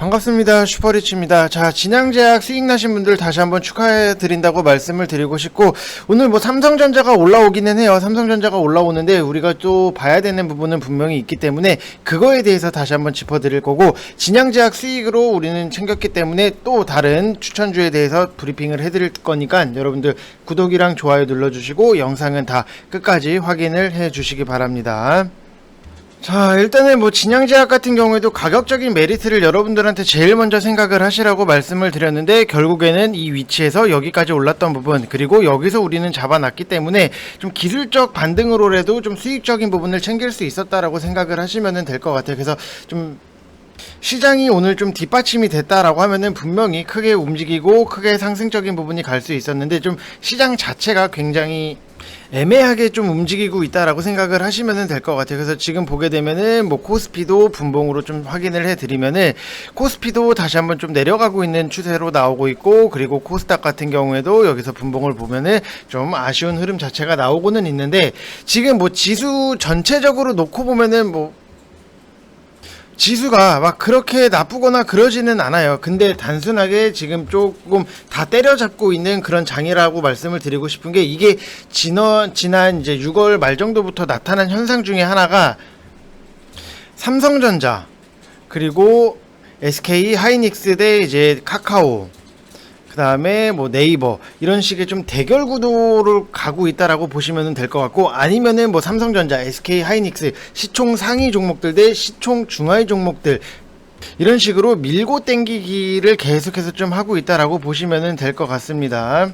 반갑습니다. 슈퍼리치입니다. 자, 진양제약 수익 나신 분들 다시 한번 축하해 드린다고 말씀을 드리고 싶고, 오늘 뭐 삼성전자가 올라오기는 해요. 삼성전자가 올라오는데 우리가 또 봐야 되는 부분은 분명히 있기 때문에 그거에 대해서 다시 한번 짚어드릴 거고, 진양제약 수익으로 우리는 챙겼기 때문에 또 다른 추천주에 대해서 브리핑을 해드릴 거니까 여러분들 구독이랑 좋아요 눌러주시고 영상은 다 끝까지 확인을 해주시기 바랍니다. 자, 일단은 뭐 진양제약 같은 경우에도 가격적인 메리트를 여러분들한테 제일 먼저 생각을 하시라고 말씀을 드렸는데, 결국에는 이 위치에서 여기까지 올랐던 부분, 그리고 여기서 우리는 잡아놨기 때문에 좀 기술적 반등으로라도 좀 수익적인 부분을 챙길 수 있었다라고 생각을 하시면 될 것 같아요. 그래서 좀 시장이 오늘 좀 뒷받침이 됐다라고 하면은 분명히 크게 움직이고 크게 상승적인 부분이 갈 수 있었는데, 좀 시장 자체가 굉장히 애매하게 좀 움직이고 있다라고 생각을 하시면 될 것 같아요. 그래서 지금 보게 되면은 뭐 코스피도 분봉으로 좀 확인을 해드리면은, 코스피도 다시 한번 좀 내려가고 있는 추세로 나오고 있고, 그리고 코스닥 같은 경우에도 여기서 분봉을 보면은 좀 아쉬운 흐름 자체가 나오고는 있는데, 지금 뭐 지수 전체적으로 놓고 보면은 뭐 지수가 막 그렇게 나쁘거나 그러지는 않아요. 근데 단순하게 지금 조금 다 때려잡고 있는 그런 장이라고 말씀을 드리고 싶은 게, 이게 지난 이제 6월 말 정도부터 나타난 현상 중에 하나가 삼성전자, 그리고 SK 하이닉스 대 이제 카카오, 그 다음에 뭐 네이버, 이런 식의 좀 대결 구도를 가고 있다라고 보시면 될 것 같고, 아니면은 뭐 삼성전자, SK 하이닉스 시총 상위 종목들 대 시총 중하위 종목들, 이런 식으로 밀고 땡기기를 계속해서 좀 하고 있다라고 보시면 될 것 같습니다.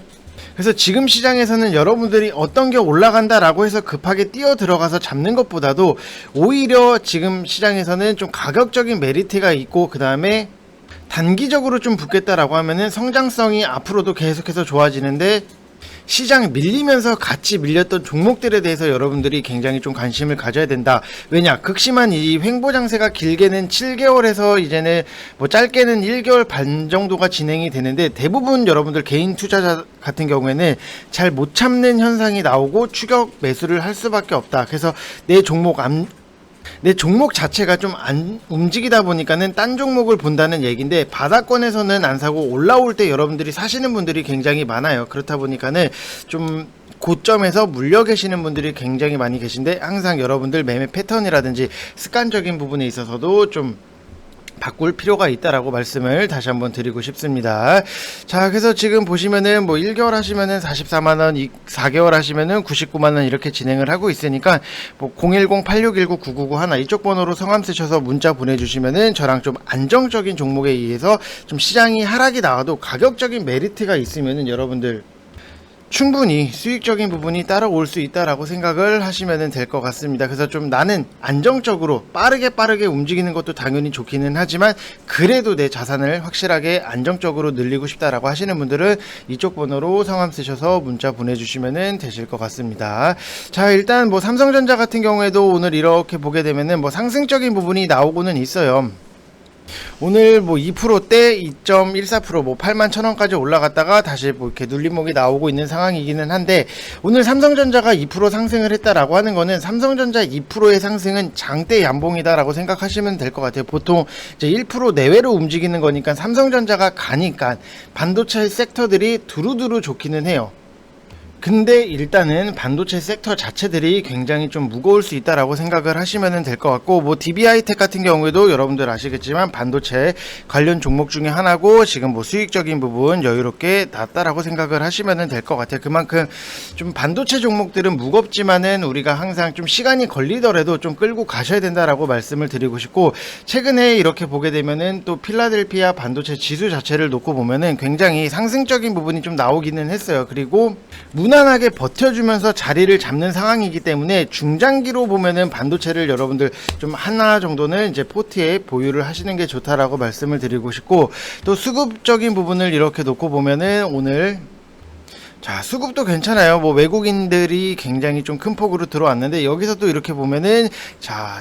그래서 지금 시장에서는 여러분들이 어떤 게 올라간다라고 해서 급하게 뛰어 들어가서 잡는 것보다도, 오히려 지금 시장에서는 좀 가격적인 메리트가 있고, 그 다음에 단기적으로 좀 붙겠다라고 하면은 성장성이 앞으로도 계속해서 좋아지는데, 시장 밀리면서 같이 밀렸던 종목들에 대해서 여러분들이 굉장히 좀 관심을 가져야 된다. 왜냐, 극심한 이 횡보장세가 길게는 7개월에서 이제는 뭐 짧게는 1개월 반 정도가 진행이 되는데, 대부분 여러분들 개인 투자자 같은 경우에는 잘 못 참는 현상이 나오고 추격 매수를 할 수밖에 없다. 그래서 내 종목 자체가 좀 안 움직이다 보니까는 딴 종목을 본다는 얘기인데, 바닥권에서는 안 사고 올라올 때 여러분들이 사시는 분들이 굉장히 많아요. 그렇다 보니까는 좀 고점에서 물려 계시는 분들이 굉장히 많이 계신데, 항상 여러분들 매매 패턴이라든지 습관적인 부분에 있어서도 좀 바꿀 필요가 있다라고 말씀을 다시 한번 드리고 싶습니다. 자, 그래서 지금 보시면은 뭐 1개월 하시면은 44만원, 4개월 하시면은 99만원 이렇게 진행을 하고 있으니까, 뭐 010-8619-9991 이쪽 번호로 성함 쓰셔서 문자 보내주시면은 저랑 좀 안정적인 종목에 의해서 좀 시장이 하락이 나와도 가격적인 메리트가 있으면은 여러분들 충분히 수익적인 부분이 따라올 수 있다라고 생각을 하시면 될 것 같습니다. 그래서 좀 나는 안정적으로 빠르게 움직이는 것도 당연히 좋기는 하지만, 그래도 내 자산을 확실하게 안정적으로 늘리고 싶다라고 하시는 분들은 이쪽 번호로 성함 쓰셔서 문자 보내주시면 되실 것 같습니다. 자, 일단 뭐 삼성전자 같은 경우에도 오늘 이렇게 보게 되면은 뭐 상승적인 부분이 나오고는 있어요. 오늘 뭐 2%대 2.14% 뭐 81,000원까지 올라갔다가 다시 뭐 이렇게 눌림목이 나오고 있는 상황이기는 한데, 오늘 삼성전자가 2% 상승을 했다라고 하는 거는 삼성전자 2%의 상승은 장대 양봉이다라고 생각하시면 될 것 같아요. 보통 이제 1% 내외로 움직이는 거니까 삼성전자가 가니까 반도체 섹터들이 두루두루 좋기는 해요. 근데 일단은 반도체 섹터 자체들이 굉장히 좀 무거울 수 있다라고 생각을 하시면 될 것 같고, 뭐 DB하이텍 같은 경우에도 여러분들 아시겠지만 반도체 관련 종목 중에 하나고, 지금 뭐 수익적인 부분 여유롭게 났다라고 생각을 하시면 될 것 같아요. 그만큼 좀 반도체 종목들은 무겁지만은 우리가 항상 좀 시간이 걸리더라도 좀 끌고 가셔야 된다라고 말씀을 드리고 싶고, 최근에 이렇게 보게 되면은 또 필라델피아 반도체 지수 자체를 놓고 보면은 굉장히 상승적인 부분이 좀 나오기는 했어요. 그리고 무난하게 버텨주면서 자리를 잡는 상황이기 때문에, 중장기로 보면은 반도체를 여러분들 좀 하나 정도는 이제 포트에 보유를 하시는 게 좋다라고 말씀을 드리고 싶고, 또 수급적인 부분을 이렇게 놓고 보면은 오늘 자, 수급도 괜찮아요. 뭐 외국인들이 굉장히 좀 큰 폭으로 들어왔는데 여기서도 이렇게 보면은 자,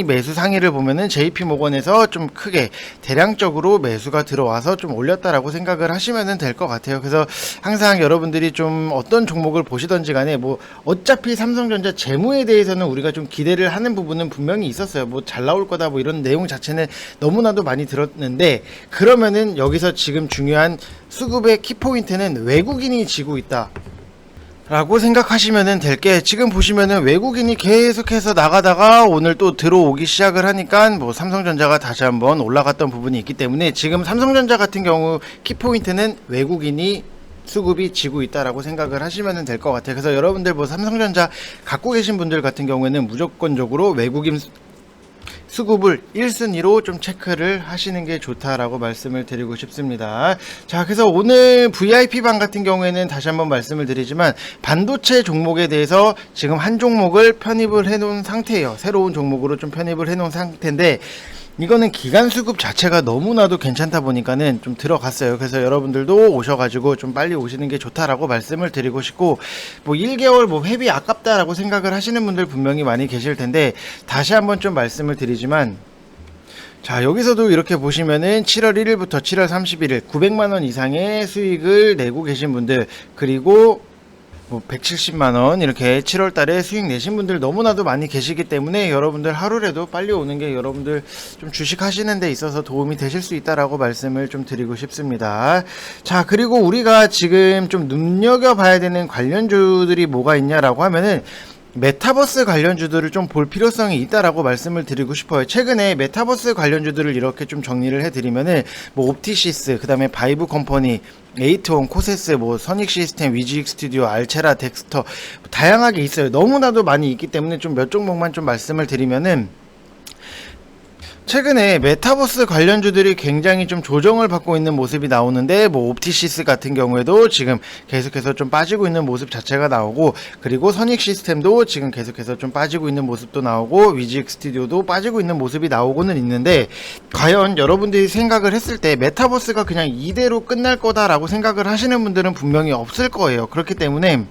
매수 상위를 보면은 JP모건에서 좀 크게 대량적으로 매수가 들어와서 좀 올렸다라고 생각을 하시면은 될 것 같아요. 그래서 항상 여러분들이 좀 어떤 종목을 보시던지 간에 뭐 어차피 삼성전자 재무에 대해서는 우리가 좀 기대를 하는 부분은 분명히 있었어요. 뭐 잘 나올 거다 뭐 이런 내용 자체는 너무나도 많이 들었는데, 그러면은 여기서 지금 중요한 수급의 키포인트는 외국인이 지고 있다 라고 생각하시면 될 게, 지금 보시면은 외국인이 계속해서 나가다가 오늘 또 들어오기 시작을 하니까 뭐 삼성전자가 다시 한번 올라갔던 부분이 있기 때문에 지금 삼성전자 같은 경우 키포인트는 외국인이 수급이 지고 있다라고 생각을 하시면 될 것 같아요. 그래서 여러분들 뭐 삼성전자 갖고 계신 분들 같은 경우에는 무조건적으로 외국인 수급을 1순위로 좀 체크를 하시는 게 좋다라고 말씀을 드리고 싶습니다. 자, 그래서 오늘 VIP방 같은 경우에는 다시 한번 말씀을 드리지만 반도체 종목에 대해서 지금 한 종목을 편입을 해 놓은 상태예요. 새로운 종목으로 좀 편입을 해 놓은 상태인데, 이거는 기간 수급 자체가 너무나도 괜찮다 보니까는 좀 들어갔어요. 그래서 여러분들도 오셔가지고 좀 빨리 오시는 게 좋다라고 말씀을 드리고 싶고, 뭐 1개월 뭐 회비 아깝다라고 생각을 하시는 분들 분명히 많이 계실 텐데, 다시 한번 좀 말씀을 드리지만, 자, 여기서도 이렇게 보시면은 7월 1일부터 7월 31일 900만원 이상의 수익을 내고 계신 분들, 그리고 뭐 170만원 이렇게 7월달에 수익 내신 분들 너무나도 많이 계시기 때문에 여러분들 하루라도 빨리 오는 게 여러분들 좀 주식 하시는 데 있어서 도움이 되실 수 있다라고 말씀을 좀 드리고 싶습니다. 자, 그리고 우리가 지금 좀 눈여겨봐야 되는 관련주들이 뭐가 있냐라고 하면은 메타버스 관련주들을 좀 볼 필요성이 있다라고 말씀을 드리고 싶어요. 최근에 메타버스 관련주들을 이렇게 좀 정리를 해드리면은 뭐 옵티시스, 그 다음에 바이브 컴퍼니, 에이트원, 코세스, 뭐 선익 시스템, 위지익 스튜디오, 알체라, 덱스터 다양하게 있어요. 너무나도 많이 있기 때문에 좀 몇 종목만 좀 말씀을 드리면은, 최근에 메타버스 관련주들이 굉장히 좀 조정을 받고 있는 모습이 나오는데, 뭐 옵티시스 같은 경우에도 지금 계속해서 좀 빠지고 있는 모습 자체가 나오고, 그리고 선익 시스템도 지금 계속해서 좀 빠지고 있는 모습도 나오고, 위지익 스튜디오도 빠지고 있는 모습이 나오고는 있는데, 과연 여러분들이 생각을 했을 때 메타버스가 그냥 이대로 끝날 거다라고 생각을 하시는 분들은 분명히 없을 거예요. 그렇기 때문에,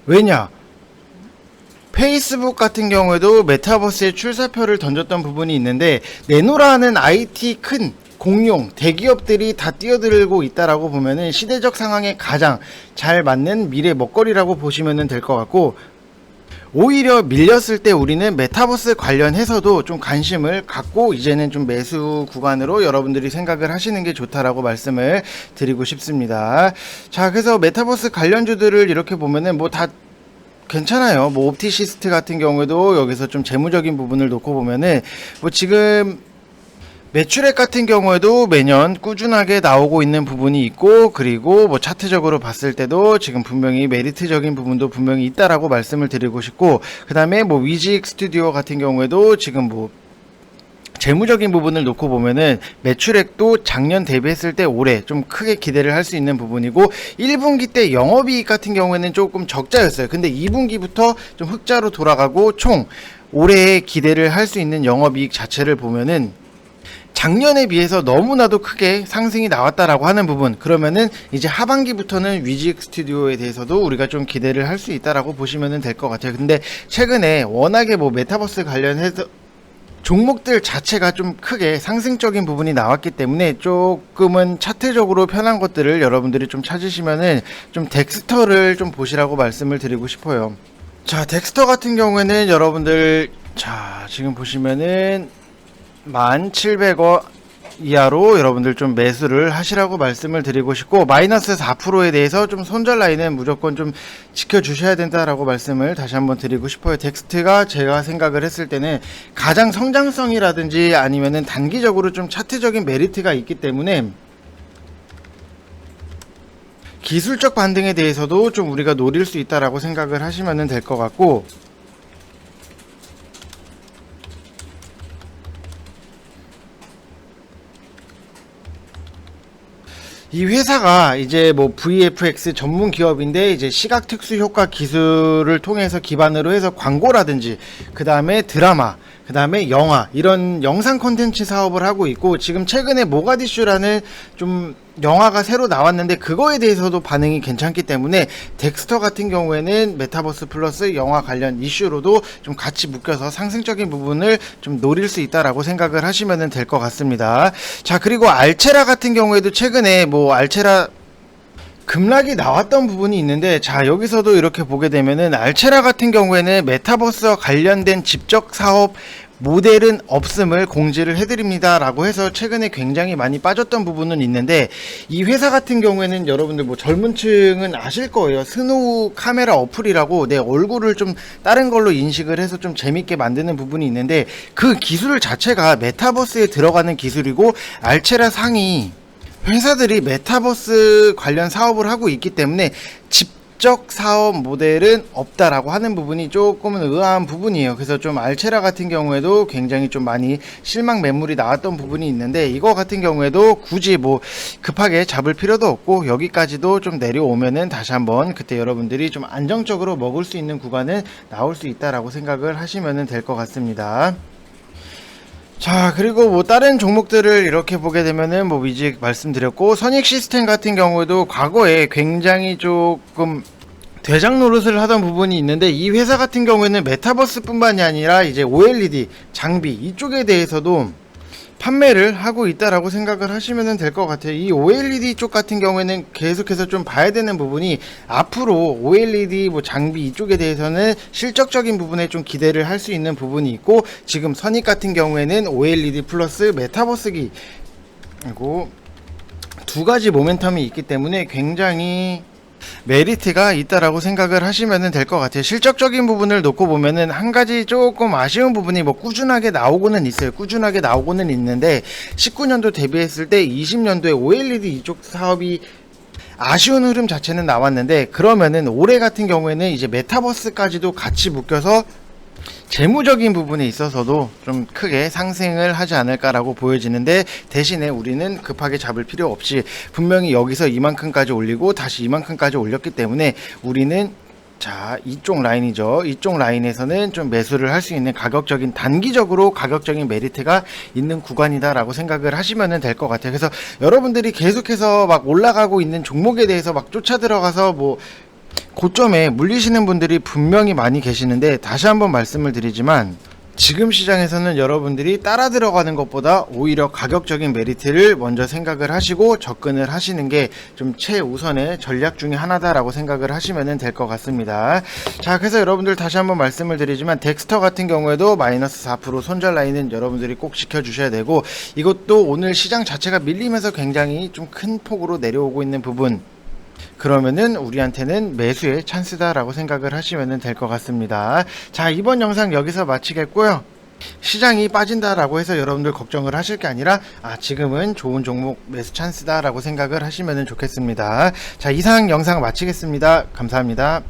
왜냐? 페이스북 같은 경우에도 메타버스의 출사표를 던졌던 부분이 있는데, 내노라는 IT 큰 공룡 대기업들이 다 뛰어들고 있다라고 보면은 시대적 상황에 가장 잘 맞는 미래 먹거리라고 보시면 될 것 같고, 오히려 밀렸을 때 우리는 메타버스 관련해서도 좀 관심을 갖고 이제는 좀 매수 구간으로 여러분들이 생각을 하시는 게 좋다라고 말씀을 드리고 싶습니다. 자, 그래서 메타버스 관련주들을 이렇게 보면은 뭐 다 괜찮아요. 뭐 옵티시스트 같은 경우에도 여기서 좀 재무적인 부분을 놓고 보면은 뭐 지금 매출액 같은 경우에도 매년 꾸준하게 나오고 있는 부분이 있고, 그리고 뭐 차트적으로 봤을 때도 지금 분명히 메리트적인 부분도 분명히 있다라고 말씀을 드리고 싶고, 그 다음에 뭐 위지익 스튜디오 같은 경우에도 지금 뭐 재무적인 부분을 놓고 보면은 매출액도 작년 대비했을 때 올해 좀 크게 기대를 할 수 있는 부분이고, 1분기 때 영업이익 같은 경우에는 조금 적자였어요. 근데 2분기부터 좀 흑자로 돌아가고, 총 올해 기대를 할 수 있는 영업이익 자체를 보면은 작년에 비해서 너무나도 크게 상승이 나왔다라고 하는 부분, 그러면은 이제 하반기부터는 위지익 스튜디오에 대해서도 우리가 좀 기대를 할 수 있다라고 보시면 될 것 같아요. 근데 최근에 워낙에 뭐 메타버스 관련해서 종목들 자체가 좀 크게 상승적인 부분이 나왔기 때문에 조금은 차트적으로 편한 것들을 여러분들이 좀 찾으시면은 좀 덱스터를 좀 보시라고 말씀을 드리고 싶어요. 자, 덱스터 같은 경우에는 여러분들, 자, 지금 보시면은 1,700원 이하로 여러분들 좀 매수를 하시라고 말씀을 드리고 싶고, 마이너스 4%에 대해서 좀 손절 라인은 무조건 좀 지켜주셔야 된다라고 말씀을 다시 한번 드리고 싶어요. 덱스트가 제가 생각을 했을 때는 가장 성장성이라든지 아니면은 단기적으로 좀 차트적인 메리트가 있기 때문에 기술적 반등에 대해서도 좀 우리가 노릴 수 있다라고 생각을 하시면 될 것 같고, 이 회사가 이제 뭐 VFX 전문 기업인데, 이제 시각 특수 효과 기술을 통해서 기반으로 해서 광고라든지, 그 다음에 드라마, 그 다음에 영화, 이런 영상 콘텐츠 사업을 하고 있고, 지금 최근에 모가디슈라는 좀 영화가 새로 나왔는데 그거에 대해서도 반응이 괜찮기 때문에 덱스터 같은 경우에는 메타버스 플러스 영화 관련 이슈로도 좀 같이 묶여서 상승적인 부분을 좀 노릴 수 있다라고 생각을 하시면 될 것 같습니다. 자, 그리고 알체라 같은 경우에도 최근에 뭐 알체라 급락이 나왔던 부분이 있는데, 자, 여기서도 이렇게 보게 되면은 알체라 같은 경우에는 메타버스와 관련된 직접 사업 모델은 없음을 공지를 해드립니다 라고 해서 최근에 굉장히 많이 빠졌던 부분은 있는데, 이 회사 같은 경우에는 여러분들 뭐 젊은 층은 아실 거예요. 스노우 카메라 어플이라고 내 얼굴을 좀 다른 걸로 인식을 해서 좀 재밌게 만드는 부분이 있는데, 그 기술 자체가 메타버스에 들어가는 기술이고, 알체라 상이 회사들이 메타버스 관련 사업을 하고 있기 때문에 직접 사업 모델은 없다라고 하는 부분이 조금은 의아한 부분이에요. 그래서 좀 알체라 같은 경우에도 굉장히 좀 많이 실망 매물이 나왔던 부분이 있는데, 이거 같은 경우에도 굳이 뭐 급하게 잡을 필요도 없고, 여기까지도 좀 내려오면은 다시 한번 그때 여러분들이 좀 안정적으로 먹을 수 있는 구간은 나올 수 있다라고 생각을 하시면 될 것 같습니다. 자, 그리고 뭐 다른 종목들을 이렇게 보게 되면은 뭐 위직 말씀드렸고, 선익 시스템 같은 경우에도 과거에 굉장히 조금 대장 노릇을 하던 부분이 있는데, 이 회사 같은 경우에는 메타버스 뿐만이 아니라 이제 OLED 장비 이쪽에 대해서도 판매를 하고 있다라고 생각을 하시면 될 것 같아요. 이 OLED 쪽 같은 경우에는 계속해서 좀 봐야 되는 부분이, 앞으로 OLED 뭐 장비 이쪽에 대해서는 실적적인 부분에 좀 기대를 할 수 있는 부분이 있고, 지금 선익 같은 경우에는 OLED 플러스 메타버스기, 그리고 두 가지 모멘텀이 있기 때문에 굉장히 메리트가 있다라고 생각을 하시면 될 것 같아요. 실적적인 부분을 놓고 보면은 한 가지 조금 아쉬운 부분이 뭐 꾸준하게 나오고는 있어요. 꾸준하게 나오고는 있는데, 19년도 대비했을 때 20년도에 OLED 이쪽 사업이 아쉬운 흐름 자체는 나왔는데, 그러면은 올해 같은 경우에는 이제 메타버스까지도 같이 묶여서 재무적인 부분에 있어서도 좀 크게 상승을 하지 않을까라고 보여지는데, 대신에 우리는 급하게 잡을 필요 없이 분명히 여기서 이만큼까지 올리고 다시 이만큼까지 올렸기 때문에 우리는, 자, 이쪽 라인이죠. 이쪽 라인에서는 좀 매수를 할 수 있는 가격적인, 단기적으로 가격적인 메리트가 있는 구간이다라고 생각을 하시면 될 것 같아요. 그래서 여러분들이 계속해서 막 올라가고 있는 종목에 대해서 막 쫓아 들어가서 뭐 고점에 물리시는 분들이 분명히 많이 계시는데, 다시 한번 말씀을 드리지만 지금 시장에서는 여러분들이 따라 들어가는 것보다 오히려 가격적인 메리트를 먼저 생각을 하시고 접근을 하시는 게 좀 최우선의 전략 중에 하나다라고 생각을 하시면 될 것 같습니다. 자, 그래서 여러분들 다시 한번 말씀을 드리지만, 덱스터 같은 경우에도 마이너스 4% 손절 라인은 여러분들이 꼭 지켜주셔야 되고, 이것도 오늘 시장 자체가 밀리면서 굉장히 좀 큰 폭으로 내려오고 있는 부분, 그러면은 우리한테는 매수의 찬스다라고 생각을 하시면 될 것 같습니다. 자, 이번 영상 여기서 마치겠고요. 시장이 빠진다라고 해서 여러분들 걱정을 하실 게 아니라, 지금은 좋은 종목 매수 찬스다라고 생각을 하시면 좋겠습니다. 자, 이상 영상 마치겠습니다. 감사합니다.